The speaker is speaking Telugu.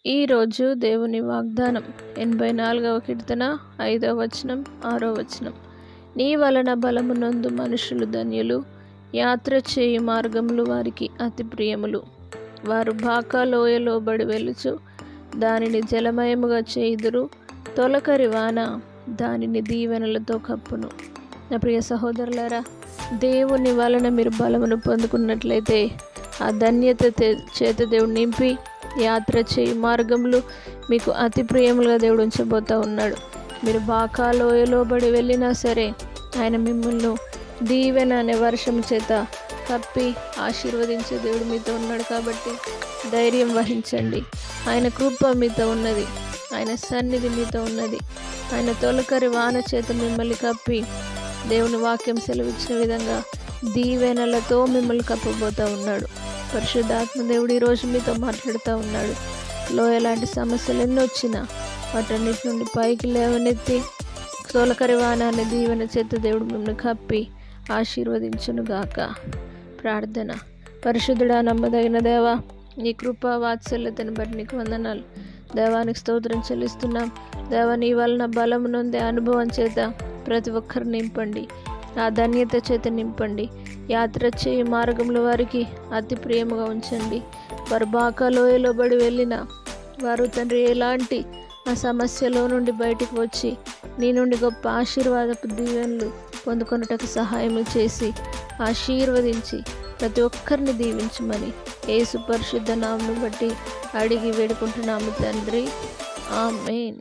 ఈరోజు దేవుని వాగ్దానం 84వ కీర్తన 5వ వచనం 6వ వచనం. నీ వలన బలమునందు మనుషులు ధన్యులు, యాత్ర చేయు మార్గములు వారికి అతి ప్రియములు. వారు బాకా లోయలో బడి వెలుచు దానిని జలమయముగా చేయుదురు, తొలకరి వాన దానిని దీవెనలతో కప్పును. నా ప్రియ సహోదరులారా, దేవుని వలన మీరు బలమును పొందుకున్నట్లయితే ఆ ధన్యత చేత దేవుడు నింపి యాత్ర చేయి మార్గములు మీకు అతి ప్రియములుగా దేవుడు ఉంచబోతూ ఉన్నాడు. మీరు బాకా లోయలో బడి వెళ్ళినా సరే ఆయన మిమ్మల్ని దీవెన అనే వర్షం చేత కప్పి ఆశీర్వదించే దేవుడు మీతో ఉన్నాడు. కాబట్టి ధైర్యం వహించండి. ఆయన కృప మీతో ఉన్నది, ఆయన సన్నిధి మీతో ఉన్నది. ఆయన తొలకరి వాన చేత మిమ్మల్ని కప్పి దేవుని వాక్యం సెలవిచ్చిన విధంగా దీవెనలతో మిమ్మల్ని కప్పబోతూ ఉన్నాడు. పరిశుద్ధాత్మ దేవుడు ఈరోజు మీతో మాట్లాడుతూ ఉన్నాడు. లోయ లాంటి సమస్యలు ఎన్ని వచ్చినా వాటన్నిటి నుండి పైకి లేవనెత్తి తొలకరి వాన అనే దీవెన చేత దేవుడు మిమ్మల్ని కప్పి ఆశీర్వదించునుగాక. ప్రార్థన. పరిశుద్ధుడా, నమ్మదగిన దేవా, నీ కృప వాత్సల్యతను బట్టి నీకు వందనాలు. దేవానికి స్తోత్రం చెల్లిస్తున్నాం. దేవా, నీ వలన బలము నొందే అనుభవం చేత ప్రతి ఒక్కరు నింపండి, ఆ ధన్యత చేత నింపండి. యాత్ర చేయి మార్గంలో వారికి అతి ప్రియముగా ఉంచండి. వారు బాకా లోయలో బడి వెళ్ళిన వారు తండ్రి ఎలాంటి ఆ సమస్యలో నుండి బయటకు వచ్చి నీ నుండి గొప్ప ఆశీర్వాదపు దీవెనలు పొందుకొనుటకు సహాయం చేసి ఆశీర్వదించి ప్రతి ఒక్కరిని దీవించమని యేసు పరిశుద్ధ నామమును బట్టి అడిగి వేడుకుంటున్నాము తండ్రి. ఆమేన్.